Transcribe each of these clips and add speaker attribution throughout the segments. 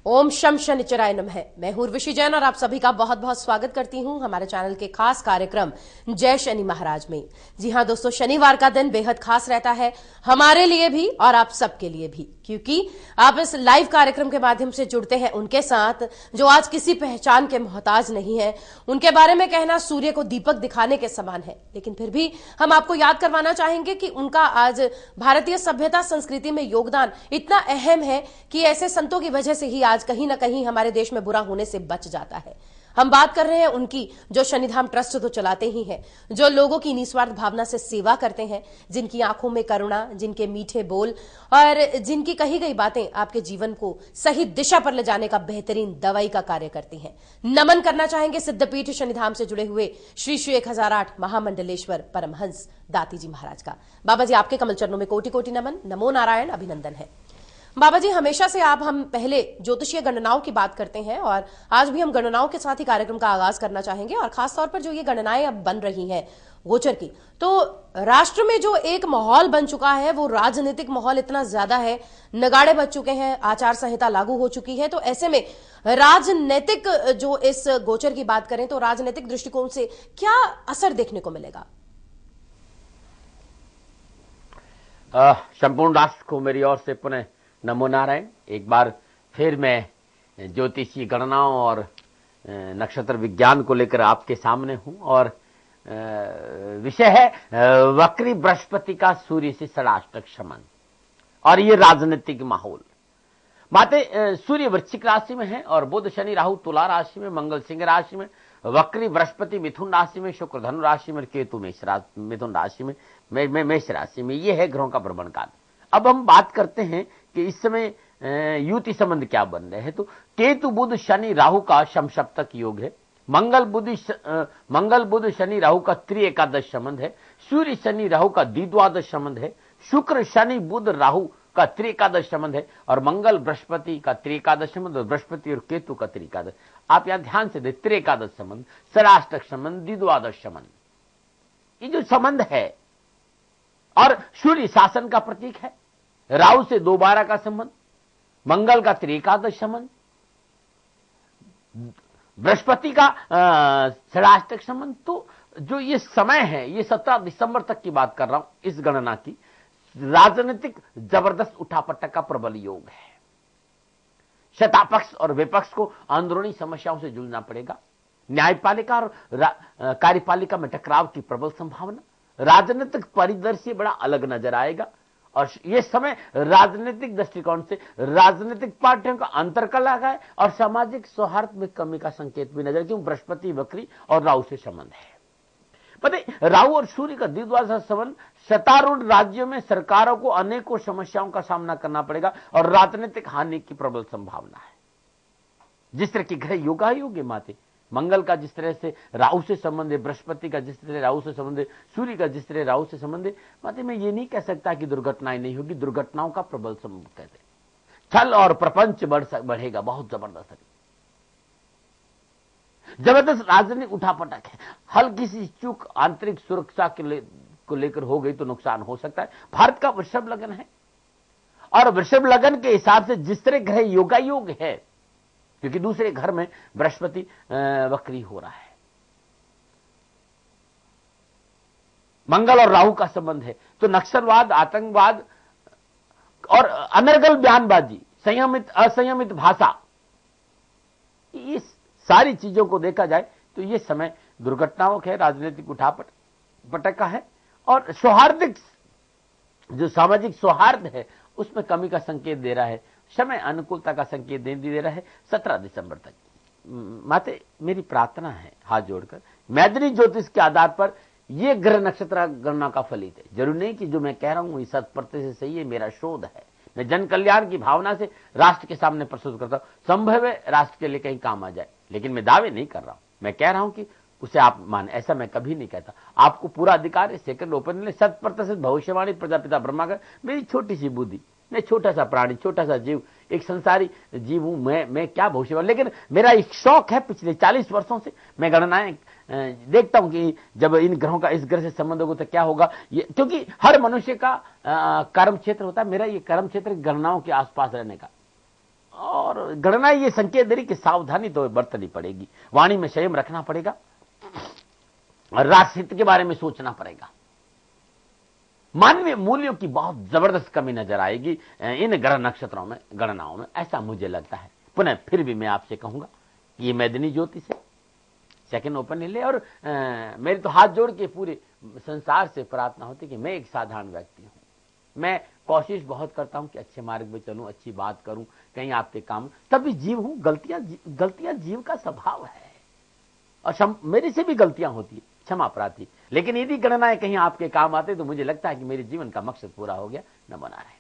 Speaker 1: ओम शम शनिचराय नमः। मैं हूं ऋषि जैन और आप सभी का बहुत बहुत स्वागत करती हूं हमारे चैनल के खास कार्यक्रम जय शनि महाराज में। जी हां दोस्तों, शनिवार का दिन बेहद खास रहता है हमारे लिए भी और आप सबके लिए भी, क्योंकि आप इस लाइव कार्यक्रम के माध्यम से जुड़ते हैं उनके साथ जो आज किसी पहचान के मोहताज नहीं है। उनके बारे में कहना सूर्य को दीपक दिखाने के समान है, लेकिन फिर भी हम आपको याद करवाना चाहेंगे कि उनका आज भारतीय सभ्यता संस्कृति में योगदान इतना अहम है कि ऐसे संतों की वजह से ही आज कहीं ना कहीं हमारे देश में बुरा होने से बच जाता है। हम बात कर रहे हैं उनकी जो शनिधाम ट्रस्ट तो चलाते ही हैं, जो लोगों की निस्वार्थ भावना से सेवा करते हैं, जिनकी आंखों में करुणा, जिनके मीठे बोल और जिनकी कही गई बातें आपके जीवन को सही दिशा पर ले जाने का बेहतरीन दवाई का कार्य करती हैं। नमन करना चाहेंगे सिद्धपीठ शनिधाम से जुड़े हुए श्री श्री 1008 महामंडलेश्वर परमहंस दाती जी महाराज का। बाबा जी, आपके कमल चरणों में कोटि कोटि नमन, नमो नारायण, अभिनंदन है। बाबा जी, हमेशा से हम पहले ज्योतिषीय गणनाओं की बात करते हैं और आज भी हम गणनाओं के साथ ही कार्यक्रम का आगाज करना चाहेंगे, और खासतौर पर जो ये गणनाएं अब बन रही हैं गोचर की, तो राष्ट्र में जो एक माहौल बन चुका है वो राजनीतिक माहौल इतना ज्यादा है, नगाड़े बज चुके हैं, आचार संहिता लागू हो चुकी है। तो ऐसे में राजनीतिक जो इस गोचर की बात करें तो राजनीतिक दृष्टिकोण से क्या असर देखने को मिलेगा?
Speaker 2: संपूर्ण राष्ट्र को मेरी ओर से पुनः नमो नारायण। एक बार फिर मैं ज्योतिषी गणनाओं और नक्षत्र विज्ञान को लेकर आपके सामने हूं, और विषय है वक्री बृहस्पति का सूर्य से षडाष्टक शमन और ये राजनीतिक माहौल। बातें सूर्य वृश्चिक राशि में है और बुध शनि राहु तुला राशि में, मंगल सिंह राशि में, वक्री बृहस्पति मिथुन राशि में, शुक्र धनु राशि में, केतु मिथुन राशि में, मेष राशि में। ये है ग्रहों का भ्रमण काल। अब हम बात करते हैं कि इस समय युति संबंध क्या बन रहे हैं। तो केतु बुध शनि राहु का समसप्तक योग है। मंगल बुध शनि राहु का त्रिएकादश संबंध है। सूर्य शनि राहु का द्विद्वादश संबंध है। शुक्र शनि बुध राहु का त्रिएकादश संबंध है और मंगल बृहस्पति का त्रिएकादश संबंध और बृहस्पति और केतु का त्रिएकादश। आप यहां ध्यान से देख, त्रिएकादश संबंध, षडाष्टक संबंध, द्विद्वादश संबंध, ये जो संबंध है, और सूर्य शासन का प्रतीक है। राहु से 2/12 का संबंध, मंगल का त्रिएकादश संबंध, बृहस्पति का षडाष्टक संबंध। तो जो ये समय है, ये 17 दिसंबर तक की बात कर रहा हूं इस गणना की, राजनीतिक जबरदस्त उठापटक का प्रबल योग है। सत्तापक्ष और विपक्ष को अंदरूनी समस्याओं से जूझना पड़ेगा। न्यायपालिका और कार्यपालिका में टकराव की प्रबल संभावना। राजनीतिक परिदृश्य बड़ा अलग नजर आएगा और यह समय राजनीतिक दृष्टिकोण से राजनीतिक पार्टियों का अंतर का लगा है और सामाजिक सौहार्द में कमी का संकेत भी नजर, क्यों बृहस्पति वक्री और राहु से संबंध है। पता, राहु और सूर्य का द्विद्वादश संबंध, सत्तारूढ़ राज्यों में सरकारों को अनेकों समस्याओं का सामना करना पड़ेगा और राजनीतिक हानि की प्रबल संभावना है। जिस तरह की ग्रह योगायोग है माते, मंगल का जिस तरह से राहु से संबंध है, बृहस्पति का जिस तरह राहु से संबंध है, सूर्य का जिस तरह राहु से संबंध है, माते मैं ये नहीं कह सकता कि दुर्घटनाएं नहीं होगी, दुर्घटनाओं का प्रबल संबंध कहते। छल और प्रपंच बढ़ेगा, बहुत जबरदस्त, जबरदस्त राजनीतिक उठापटक है। हल्की सी चूक आंतरिक सुरक्षा को लेकर हो गई तो नुकसान हो सकता है। भारत का वृषभ लगन है और वृषभ लगन के हिसाब से जिस तरह ग्रह योगायोग है, क्योंकि दूसरे घर में बृहस्पति वक्री हो रहा है, मंगल और राहु का संबंध है, तो नक्सलवाद, आतंकवाद और अनर्गल बयानबाजी, संयमित असंयमित भाषा, इस सारी चीजों को देखा जाए तो यह समय दुर्घटनाओं के, राजनीतिक उठापटक का है और सौहार्दिक जो सामाजिक सौहार्द है उसमें कमी का संकेत दे रहा है। समय अनुकूलता का संकेत दे रहा है 17 दिसंबर तक। माते मेरी प्रार्थना है हाथ जोड़कर, मैदानी ज्योतिष के आधार पर यह ग्रह नक्षत्र गणना का फलित है। जरूरी नहीं कि जो मैं कह रहा हूं ये 100% सही है, मेरा शोध है। मैं जन कल्याण की भावना से राष्ट्र के सामने प्रस्तुत करता हूं, संभव है राष्ट्र के लिए कहीं काम आ जाए, लेकिन मैं दावे नहीं कर रहा हूं। मैं कह रहा हूं कि उसे आप मान, ऐसा मैं कभी नहीं कहता। आपको पूरा अधिकार है सेकंड ओपिनियन, 100% भविष्यवाणी प्रजापिता ब्रह्मा का। मेरी छोटी सी बुद्धि, मैं छोटा सा प्राणी, छोटा सा जीव, एक संसारी जीव हूं, मैं क्या भविष्यवाणी, लेकिन मेरा एक शौक है। पिछले 40 वर्षों से मैं गणनाएं देखता हूं कि जब इन ग्रहों का इस ग्रह से संबंध होगा तो क्या होगा, ये क्योंकि हर मनुष्य का कर्म क्षेत्र होता है। मेरा ये कर्म क्षेत्र गणनाओं के आसपास रहने का, और गणना ये संकेत दे रही कि सावधानी तो बरतनी पड़ेगी, वाणी में संयम रखना पड़ेगा और राष्ट्रहित के बारे में सोचना पड़ेगा। मानवीय मूल्यों की बहुत जबरदस्त कमी नजर आएगी इन ग्रह नक्षत्रों में, गणनाओं में, ऐसा मुझे लगता है। पुनः फिर भी मैं आपसे कहूंगा कि ये मैदिनी ज्योतिष है, सेकंड ओपन ले। और मेरे तो हाथ जोड़ के पूरे संसार से प्रार्थना होती कि मैं एक साधारण व्यक्ति हूं, मैं कोशिश बहुत करता हूं कि अच्छे मार्ग में चलूं, अच्छी बात करूं, कहीं आपके काम, तभी जीव हूं। गलतियां जीव का स्वभाव है और मेरे से भी गलतियां होती है, क्षमा प्रार्थी। लेकिन यदि गणनाएं कहीं आपके काम आते तो मुझे लगता है कि मेरे जीवन का मकसद पूरा हो गया। नमो नारायण।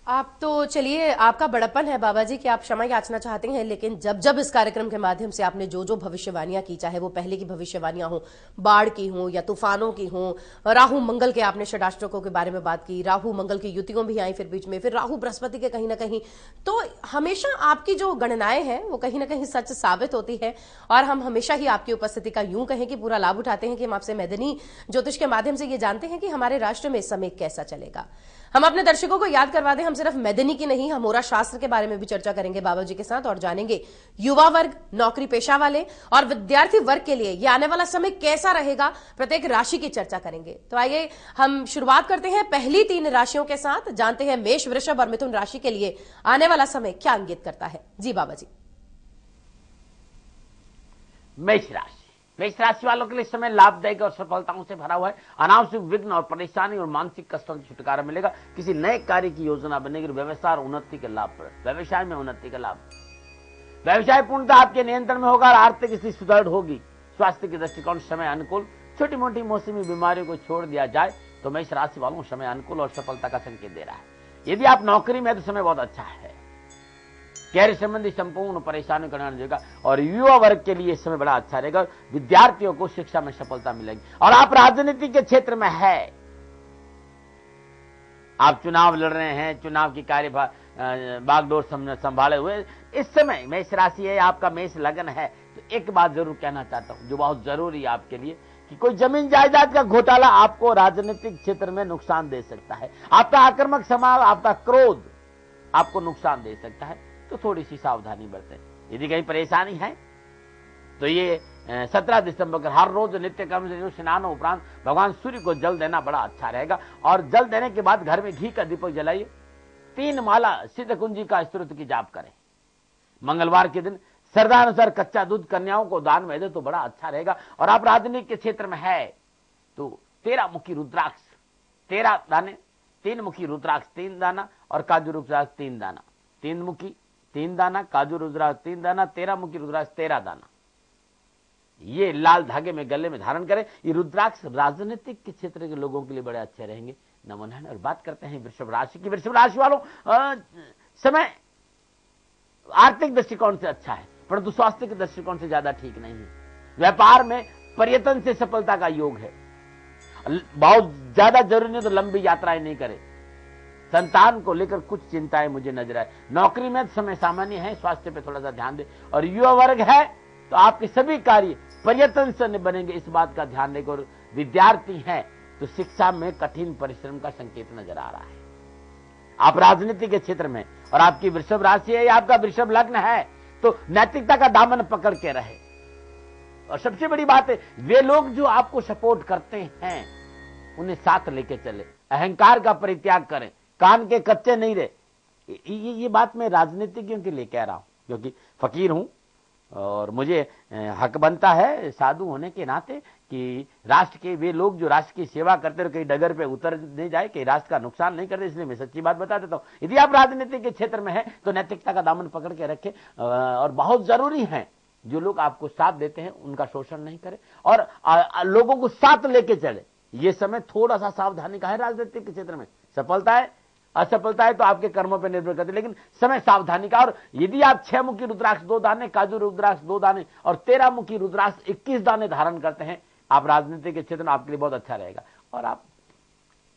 Speaker 1: आप तो चलिए, आपका बड़प्पन है बाबा जी कि आप क्षमा याचना चाहते हैं, लेकिन जब जब इस कार्यक्रम के माध्यम से आपने जो जो भविष्यवाणियां की, चाहे वो पहले की भविष्यवाणियां हो, बाढ़ की हो या तूफानों की हो, राहु मंगल के आपने षडाष्टकों के बारे में बात की, राहु मंगल की युतियों भी आई फिर बीच में, फिर राहु बृहस्पति के कहीं ना कहीं, तो हमेशा आपकी जो गणनाएं हैं वो कहीं ना कहीं सच साबित होती है। और हम हमेशा ही आपकी उपस्थिति का यूं कहें कि पूरा लाभ उठाते हैं कि हम आपसे मैदिनी ज्योतिष के माध्यम से ये जानते हैं कि हमारे राष्ट्र में इस समय कैसा चलेगा। हम अपने दर्शकों को याद करवा दें, हम सिर्फ मैदिनी की नहीं, हम होरा शास्त्र के बारे में भी चर्चा करेंगे बाबा जी के साथ और जानेंगे युवा वर्ग, नौकरी पेशा वाले और विद्यार्थी वर्ग के लिए ये आने वाला समय कैसा रहेगा, प्रत्येक राशि की चर्चा करेंगे। तो आइए हम शुरुआत करते हैं पहली 3 राशियों के साथ, जानते हैं मेष, वृषभ और मिथुन राशि के लिए आने वाला समय क्या इंगित करता है। जी बाबा जी।
Speaker 2: मेष राशि, मेष राशि वालों के लिए समय लाभदायक और सफलताओं से भरा हुआ है। अनावश्यक विघ्न और परेशानी और मानसिक कष्टों से छुटकारा मिलेगा। किसी नए कार्य की योजना बनेगी। व्यवसाय और उन्नति के लाभ, व्यवसाय में उन्नति का लाभ, व्यवसाय पूर्णतः आपके नियंत्रण में होगा और आर्थिक स्थिति सुदृढ़ होगी। स्वास्थ्य के दृष्टिकोण समय अनुकूल, छोटी मोटी मौसमी बीमारियों को छोड़ दिया जाए तो मेष राशि वालों समय अनुकूल और सफलता का संकेत दे रहा है। यदि आप नौकरी में तो समय बहुत अच्छा है, कैरियर संबंधी संपूर्ण परेशानियों का निवारण होगा और युवा वर्ग के लिए समय बड़ा अच्छा रहेगा। विद्यार्थियों को शिक्षा में सफलता मिलेगी। और आप राजनीति के क्षेत्र में है, आप चुनाव लड़ रहे हैं, चुनाव की कार्य बागडोर संभाले हुए इस समय मेष राशि है, आपका मेष लगन है, तो एक बात जरूर कहना चाहता हूं जो बहुत जरूरी है आपके लिए कि कोई जमीन जायदाद का घोटाला आपको राजनीतिक क्षेत्र में नुकसान दे सकता है। आपका आक्रामक स्वभाव, आपका क्रोध आपको नुकसान दे सकता है, तो थोड़ी सी सावधानी बरतें। यदि कहीं परेशानी है तो ये 17 दिसंबर को हर रोज नित्य कर्म से स्नान उपरांत भगवान सूर्य को जल देना बड़ा अच्छा रहेगा। और जल देने के बाद घर में घी का दीपक जलाइए, 3 माला सिद्ध कुंजी का स्तोत्र की जाप करें। मंगलवार के दिन श्रद्धानुसार कच्चा दूध कन्याओं को दान में दे तो बड़ा अच्छा रहेगा। और आप राजनीति के क्षेत्र में है तो 13 मुखी रुद्राक्ष 13 दाने, 3 मुखी रुद्राक्ष 3 दाना और काजू रुद्राक्ष 3 दाना, 3 मुखी 3 दाना, काजू रुद्राक्ष 3 दाना, 13 मुखी रुद्राक्ष 13 दाना, ये लाल धागे में गले में धारण करें। ये रुद्राक्ष राजनीतिक के क्षेत्र के लोगों के लिए बड़े अच्छे रहेंगे। नमो नारायण। और बात करते हैं वृषभ राशि की। वृषभ राशि वालों समय आर्थिक दृष्टिकोण से अच्छा है, परंतु स्वास्थ्य के दृष्टिकोण से ज्यादा ठीक नहीं है। व्यापार में पर्यटन से सफलता का योग है। बहुत ज्यादा जरूरी नहीं तो लंबी यात्राएं नहीं करें। संतान को लेकर कुछ चिंताएं मुझे नजर आए। नौकरी में समय सामान्य है, स्वास्थ्य पे थोड़ा सा ध्यान दें। और युवा वर्ग है तो आपके सभी कार्य पर्यटन से बनेंगे, इस बात का ध्यान दें। और विद्यार्थी हैं तो शिक्षा में कठिन परिश्रम का संकेत नजर आ रहा है। आप राजनीति के क्षेत्र में और आपकी वृषभ राशि है या आपका वृषभ लग्न है तो नैतिकता का दामन पकड़ के रहे। और सबसे बड़ी बात है, वे लोग जो आपको सपोर्ट करते हैं उन्हें साथ लेके चले। अहंकार का परित्याग करें, कान के कच्चे नहीं रहे। ये बात मैं राजनीतिज्ञों के लिए कह रहा हूं, क्योंकि फकीर हूं और मुझे हक बनता है साधु होने के नाते कि राष्ट्र के वे लोग जो राष्ट्र की सेवा करते रहे, कहीं डगर पे उतर नहीं जाए, कहीं राष्ट्र का नुकसान नहीं करते। इसलिए मैं सच्ची बात बता देता हूं। यदि आप राजनीति के क्षेत्र में हैं तो नैतिकता का दामन पकड़ के रखें। और बहुत जरूरी है जो लोग आपको साथ देते हैं उनका शोषण नहीं करें और लोगों को साथ लेके चले। ये समय थोड़ा सा सावधानी का है राजनीतिक के क्षेत्र में। सफलता है असफलता है तो आपके कर्मों पर निर्भर करती है, लेकिन समय सावधानी का। और यदि आप 6 मुखी रुद्राक्ष 2 दाने, काजू रुद्राक्ष 2 दाने और 13 मुखी रुद्राक्ष 21 दाने धारण करते हैं, आप राजनीति के क्षेत्र में आपके लिए बहुत अच्छा रहेगा। और आप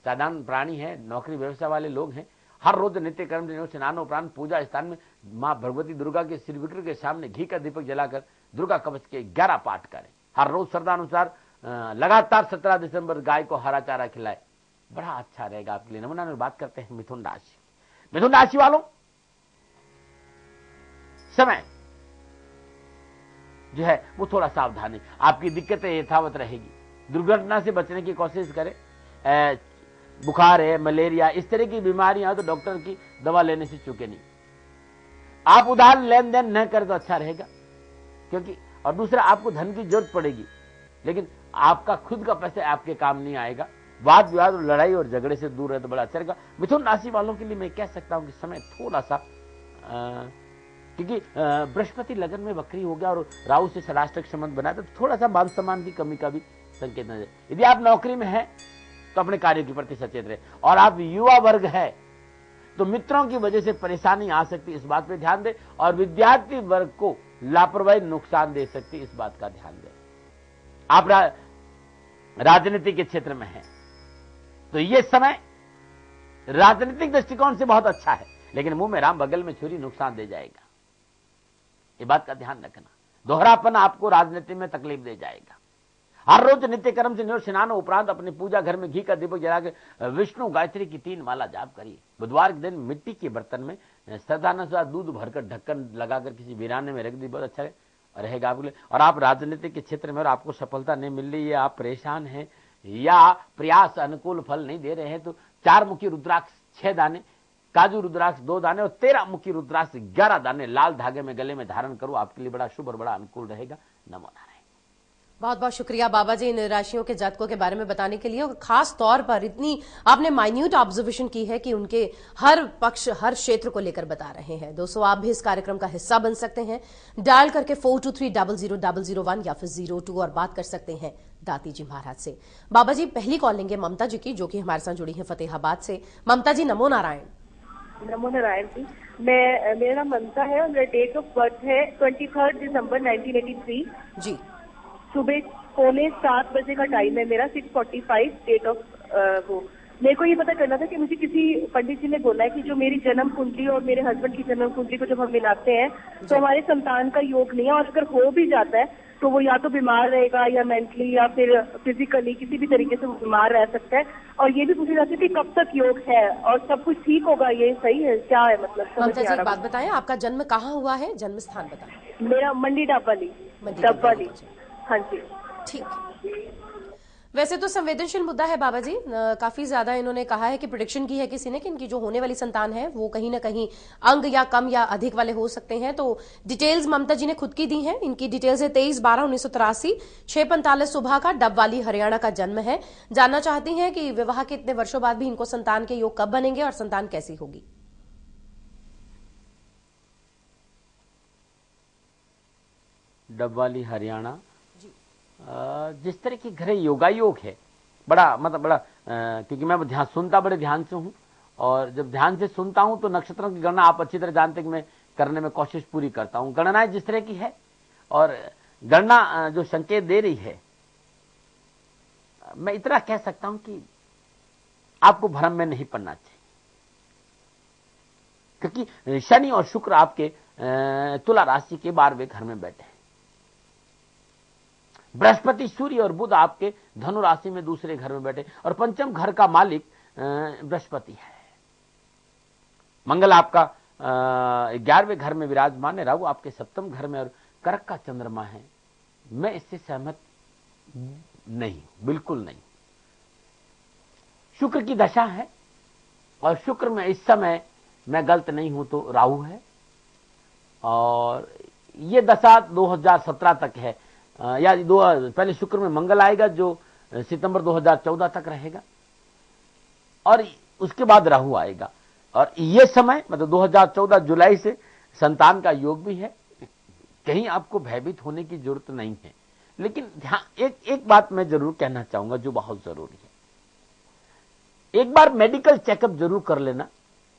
Speaker 2: साधारण प्राणी हैं, नौकरी व्यवसाय वाले लोग हैं, हर रोज नित्य कर्म स्नान उपरांत पूजा स्थान में मां भगवती दुर्गा के श्री विग्रह के सामने घी का दीपक जलाकर दुर्गा कवच के 11 पाठ करें। हर रोज श्रद्धानुसार लगातार 17 दिसंबर गाय को हरा चारा खिलाए, बड़ा अच्छा रहेगा आपके लिए। नमूना में बात करते हैं मिथुन राशि। मिथुन राशि वालों समय जो है वो थोड़ा सावधानी, आपकी दिक्कतें यथावत रहेगी। दुर्घटना से बचने की कोशिश करें। बुखार है, मलेरिया, इस तरह की बीमारियां तो डॉक्टर की दवा लेने से चूके नहीं। आप उधार लेन देन न करें तो अच्छा रहेगा, क्योंकि और दूसरा आपको धन की जरूरत पड़ेगी, लेकिन आपका खुद का पैसा आपके काम नहीं आएगा। वाद विवाद और लड़ाई और झगड़े से दूर रहे तो बड़ा अच्छा रहेगा। मिथुन राशि वालों के लिए मैं कह सकता हूं कि समय थोड़ा सा क्योंकि बृहस्पति लगन में वक्री हो गया और राहु से षडाष्टक संबंध बनाया, तो थोड़ा सा मान सम्मान की कमी का भी संकेत नजर। यदि आप नौकरी में हैं तो अपने कार्य के प्रति सचेत रहे, और आप युवा वर्ग है तो मित्रों की वजह से परेशानी आ सकती है, इस बात पे ध्यान दें। और विद्यार्थी वर्ग को लापरवाही नुकसान दे सकती है, इस बात का ध्यान दें। आप राजनीति के क्षेत्र में हैं तो यह समय राजनीतिक दृष्टिकोण से बहुत अच्छा है, लेकिन मुंह में राम बगल में छुरी नुकसान दे जाएगा, ये बात का ध्यान रखना। दोहरापन आपको राजनीति में तकलीफ दे जाएगा। हर रोज नित्य कर्म से स्नान उपरांत अपने पूजा घर में घी का दीपक जलाकर विष्णु गायत्री की 3 माला जाप करिए। बुधवार के दिन मिट्टी के बर्तन में श्रद्धानुसार दूध भरकर ढक्कन लगाकर किसी वीराने में रख दी, बहुत अच्छा रहेगा आपके लिए। और आप राजनीतिक के क्षेत्र में और आपको सफलता नहीं मिल रही है, आप परेशान हैं या प्रयास अनुकूल फल नहीं दे रहे हैं, तो 4 मुखी रुद्राक्ष 6 दाने, काजू रुद्राक्ष 2 दाने और 13 मुखी रुद्राक्ष 11 दाने लाल धागे में गले में धारण करो, आपके लिए बड़ा शुभ और बड़ा अनुकूल रहेगा। नमो नारायण।
Speaker 1: बहुत बहुत शुक्रिया बाबा जी इन राशियों के जातकों के बारे में बताने के लिए, और खास तौर पर इतनी आपने माइन्यूट ऑब्जर्वेशन की है कि उनके हर पक्ष हर क्षेत्र को लेकर बता रहे हैं। दोस्तों आप भी इस कार्यक्रम का हिस्सा बन सकते हैं, डायल करके 42300001 या फिर 02 और बात कर सकते हैं दाती जी महाराज से। बाबा जी पहली कॉल लेंगे ममता जी की, जो कि हमारे साथ जुड़ी है फतेहाबाद से। ममता जी नमो नारायण।
Speaker 3: नमो नारायण जी। मेरा नाम ममता है और मेरा डेट ऑफ बर्थ है 23 दिसंबर 1983
Speaker 1: जी।
Speaker 3: सुबह 6:45 बजे का टाइम है मेरा, 6:45 डेट ऑफ वो। मेरे को ये पता करना था कि मुझे किसी पंडित जी ने बोला है कि जो मेरी जन्म कुंडली और मेरे हस्बैंड की जन्म कुंडली को जब हम मिलाते हैं तो हमारे संतान का योग नहीं है, और अगर हो भी जाता है तो वो या तो बीमार रहेगा या मेंटली या फिर फिजिकली किसी भी तरीके से वो बीमार रह सकता है। और ये भी पूछी जाती है कि कब तक योग है और सब कुछ ठीक होगा, ये सही है क्या है? मतलब
Speaker 1: ममता जी एक बात बताएं, आपका जन्म कहाँ हुआ है, जन्म स्थान बताएं।
Speaker 3: मेरा मंडी डब्बाली। हाँ जी।
Speaker 1: ठीक। वैसे तो संवेदनशील मुद्दा है बाबा जी, काफी ज्यादा इन्होंने कहा है कि प्रेडिक्शन की है किसी ने कि इनकी जो होने वाली संतान है वो कहीं ना कहीं अंग या कम या अधिक वाले हो सकते हैं। तो डिटेल्स ममता जी ने खुद की दी हैं। इनकी डिटेल्स है 23/12/1983, 6:45 सुबह का, डबवाली हरियाणा का जन्म है। जानना चाहती हैं कि विवाह के इतने वर्षों बाद भी इनको संतान के योग कब बनेंगे और संतान कैसी होगी।
Speaker 2: डबवाली हरियाणा, जिस तरह की घरे योगायोग है, बड़ा मतलब बड़ा क्योंकि मैं ध्यान सुनता बड़े ध्यान से हूं, और जब ध्यान से सुनता हूं तो नक्षत्रों की गणना आप अच्छी तरह जानते हैं कि मैं करने में कोशिश पूरी करता हूं। गणनाएं जिस तरह की है और गणना जो संकेत दे रही है, मैं इतना कह सकता हूं कि आपको भ्रम में नहीं पड़ना चाहिए, क्योंकि शनि और शुक्र आपके तुला राशि के 12वें घर में बैठे हैं। बृहस्पति, सूर्य और बुध आपके धनु राशि में दूसरे घर में बैठे, और पंचम घर का मालिक बृहस्पति है। मंगल आपका 11वें घर में विराजमान है, राहु आपके 7वें घर में, और कर्क का चंद्रमा है। मैं इससे सहमत नहीं, बिल्कुल नहीं। शुक्र की दशा है, और शुक्र में इस समय मैं गलत नहीं हूं तो राहु है, और ये दशा 2017 तक है, या पहले शुक्र में मंगल आएगा जो सितंबर 2014 तक रहेगा, और उसके बाद राहु आएगा। और ये समय मतलब 2014 जुलाई से संतान का योग भी है। कहीं आपको भयभीत होने की जरूरत नहीं है, लेकिन ध्यान एक बात मैं जरूर कहना चाहूंगा जो बहुत जरूरी है। एक बार मेडिकल चेकअप जरूर कर लेना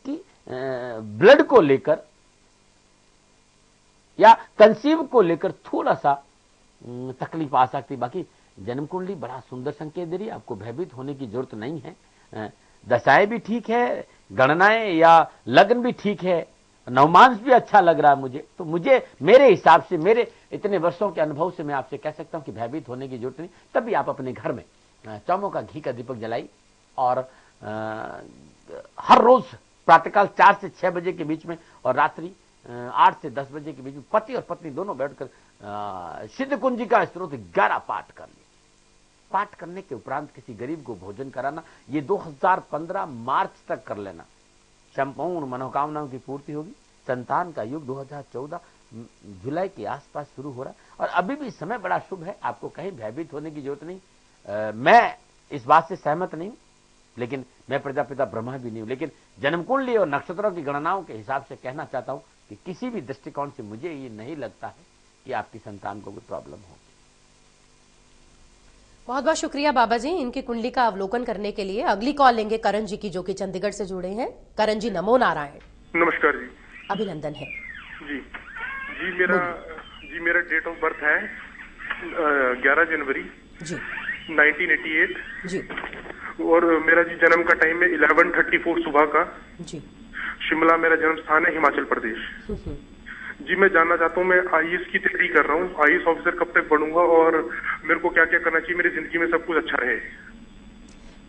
Speaker 2: कि ब्लड को लेकर या कंसीव को लेकर थोड़ा सा तकलीफ आ सकती। बाकी जन्म कुंडली बड़ा सुंदर संकेत दे रही है, आपको भयभीत होने की जरूरत नहीं है। दशाएं भी ठीक है, गणनाएं या लग्न भी ठीक है, नवमांश भी अच्छा लग रहा है मुझे। तो मुझे मेरे हिसाब से, मेरे इतने वर्षों के अनुभव से मैं आपसे कह सकता हूं कि भयभीत होने की जरूरत नहीं। तभी आप अपने घर में चौमों का घी का दीपक जलाई, और हर रोज प्रातःकाल 4 से 6 बजे के बीच में और रात्रि 8 से 10 बजे के बीच में पति और पत्नी दोनों बैठकर सिद्ध कुंजिका स्त्रोत 11 पाठ कर लिए। पाठ करने के उपरांत किसी गरीब को भोजन कराना, ये 2015 मार्च तक कर लेना, संपूर्ण मनोकामनाओं की पूर्ति होगी। संतान का युग 2014 जुलाई के आसपास शुरू हो रहा है और अभी भी समय बड़ा शुभ है, आपको कहीं भयभीत होने की जरूरत नहीं। मैं इस बात से सहमत नहीं हूं, लेकिन मैं प्रजापिता ब्रह्मा भी नहीं हूं, लेकिन जन्म कुंडली और नक्षत्रों की गणनाओं के हिसाब से कहना चाहता हूं कि किसी भी दृष्टिकोण से मुझे ये नहीं लगता है कि आपकी संतान को कोई प्रॉब्लम होगी।
Speaker 1: बहुत बहुत शुक्रिया बाबा जी इनकी कुंडली का अवलोकन करने के लिए। अगली कॉल लेंगे करण जी की, जो कि चंडीगढ़ से जुड़े हैं। करण जी, नमो नारायण।
Speaker 4: नमस्कार जी।
Speaker 1: अभिनंदन है
Speaker 4: जी मेरा डेट ऑफ बर्थ है 11 जनवरी
Speaker 1: जी
Speaker 4: 1988
Speaker 1: जी,
Speaker 4: और मेरा जी जन्म का टाइम है 11:34 सुबह का
Speaker 1: जी।
Speaker 4: शिमला मेरा जन्म स्थान है, हिमाचल प्रदेश। जी मैं जानना चाहता हूँ, मैं आईएएस की तैयारी कर रहा हूँ, आईएएस ऑफिसर कब तक बनूंगा और मेरे को क्या क्या करना चाहिए मेरी जिंदगी में सब कुछ अच्छा रहे।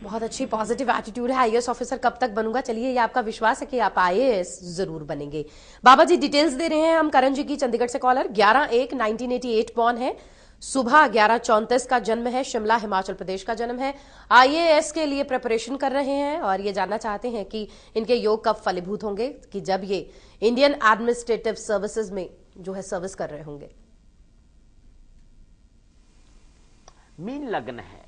Speaker 1: बहुत अच्छी पॉजिटिव एटीट्यूड है। आईएएस ऑफिसर कब तक बनूंगा, चलिए ये आपका विश्वास है कि आप आईएएस जरूर बनेंगे। बाबा जी डिटेल्स दे रहे हैं हम करण जी की, चंडीगढ़ से कॉलर। 11/1/1988 बॉर्न है, सुबह 11:34 का जन्म है, शिमला हिमाचल प्रदेश का जन्म है। आईएएस के लिए प्रिपरेशन कर रहे हैं और ये जानना चाहते हैं कि इनके योग कब फलीभूत होंगे, कि जब ये इंडियन एडमिनिस्ट्रेटिव सर्विसेज में जो है सर्विस कर रहे होंगे।
Speaker 2: मीन लग्न है,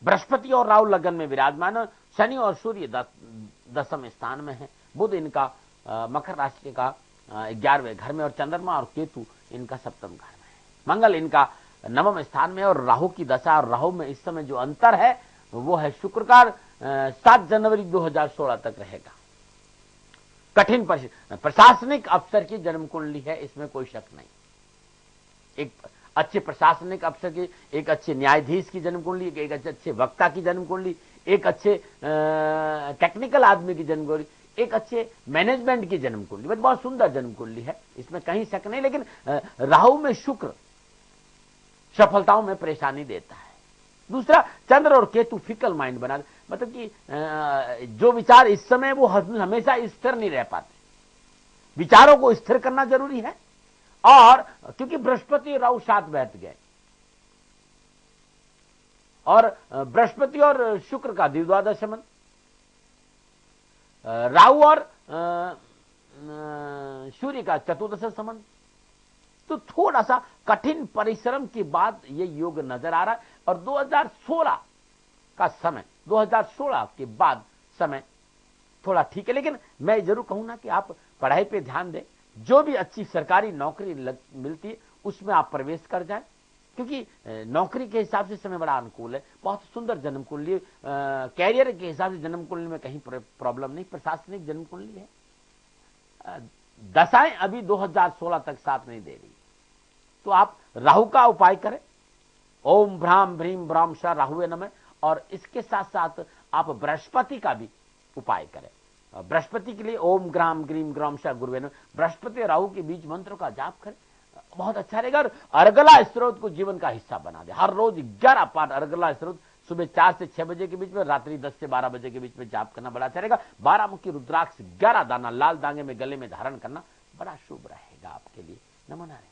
Speaker 2: बृहस्पति और राहु लग्न में विराजमान है, शनि और सूर्य 10वें स्थान में है, बुध इनका मकर राशि का 11वें घर में और चंद्रमा और केतु इनका 7वें घर में है। मंगल इनका 9वें स्थान में और राहु की दशा और राहु में इस समय जो अंतर है वो है शुक्र का 7 जनवरी 2016 तक रहेगा। कठिन प्रशासनिक अफसर की जन्म कुंडली है, इसमें कोई शक नहीं। एक अच्छे प्रशासनिक अफसर की, एक अच्छे न्यायाधीश की जन्म कुंडली, एक अच्छे वक्ता की जन्म कुंडली, एक अच्छे टेक्निकल आदमी की जन्म कुंडली, एक अच्छे मैनेजमेंट की जन्म कुंडली, बहुत सुंदर जन्म कुंडली है, इसमें कहीं शक नहीं। लेकिन राहु में शुक्र सफलताओं में परेशानी देता है। दूसरा, चंद्र और केतु फिकल माइंड बना, मतलब कि जो विचार इस समय वो हमेशा स्थिर नहीं रह पाते, विचारों को स्थिर करना जरूरी है। और क्योंकि बृहस्पति राहु साथ बैठ गए और बृहस्पति और शुक्र का द्विद्वादश संबंध, राहु और सूर्य का चतुर्दश संबंध, तो थोड़ा सा कठिन परिश्रम के बाद ये योग नजर आ रहा है। और 2016 का समय, 2016 के बाद समय थोड़ा ठीक है। लेकिन मैं जरूर कहूंगा कि आप पढ़ाई पे ध्यान दें, जो भी अच्छी सरकारी नौकरी मिलती है उसमें आप प्रवेश कर जाएं, क्योंकि नौकरी के हिसाब से समय बड़ा अनुकूल है। बहुत सुंदर जन्म कुंडली, कैरियर के हिसाब से जन्म कुंडली में कहीं प्रॉब्लम नहीं, प्रशासनिक जन्म कुंडली है। दशाएं अभी 2016 तक साथ नहीं दे रही, तो आप राहु का उपाय करें, ओम भ्राम भ्रीम भ्राम श राहुवे नमः, और इसके साथ साथ आप बृहस्पति का भी उपाय करें। बृहस्पति के लिए ओम ग्राम ग्रीम ग्राम श गुरुवे नमः, बृहस्पति राहु के बीच मंत्र का जाप करें, बहुत अच्छा रहेगा। और अर्गला स्त्रोत को जीवन का हिस्सा बना दे, हर रोज 11 पाठ अर्गला स्त्रोत सुबह 4 से 6 बजे के बीच में, रात्रि 10 से 12 बजे के बीच में जाप करना बड़ा अच्छा रहेगा। 12 मुखी रुद्राक्ष 11 दाना लाल दांगे में गले में धारण करना बड़ा शुभ रहेगा आपके लिए। नमो नारायण।